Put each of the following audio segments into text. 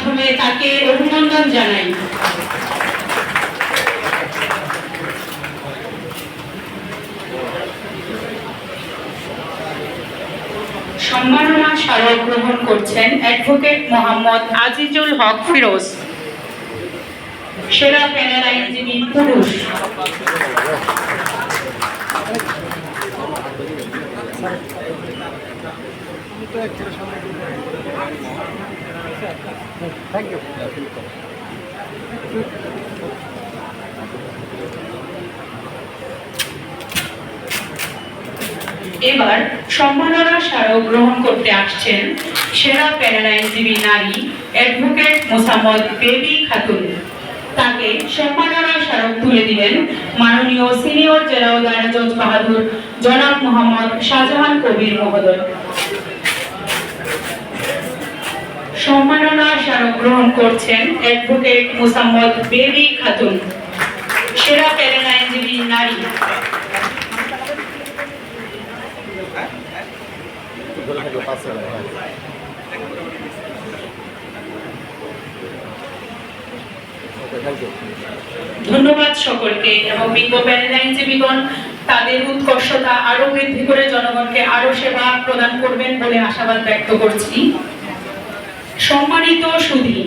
মাধ্যমে তাকে অভিনন্দন জানাই। সম্মাননা স্মারক গ্রহণ করছেন অ্যাডভোকেট মোহাম্মদ আজিজুল হক ফিরোজ, সেরা প্যানেল আইনজীবী পুরুষ। এবার সম্মাননা স্মারক গ্রহণ করতে আসছেন সেরা প্যানেল আইনজীবী নারী অ্যাডভোকেট মোসাম্মদ বেবি খাতুন। তাকে সম্মাননা স্মারক তুলে দিলেন মাননীয় সিনিয়র জেলা ও দায়রা জজ বাহাদুর জনাব মোহাম্মদ শাহজাহান কবির মহোদয়। সম্মাননা স্মারক গ্রহণ করছেন অ্যাডভোকেট মোসাম্মদ বেবি খাতুন, সেরা প্যানেল আইনজীবী নারী। ধন্যবাদ সকলকে এবং বিজ্ঞ প্যানেল আইনজীবীগণ তাদের উৎকর্ষতা আরো বৃদ্ধি করে জনগণকে আরো সেবা প্রদান করবেন বলে আশাবাদ ব্যক্ত করছি। সম্মানিত সুধী,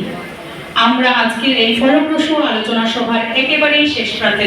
আমরা আজকের এই ফলপ্রসূ আলোচনা সভার একেবারেই শেষ প্রান্তে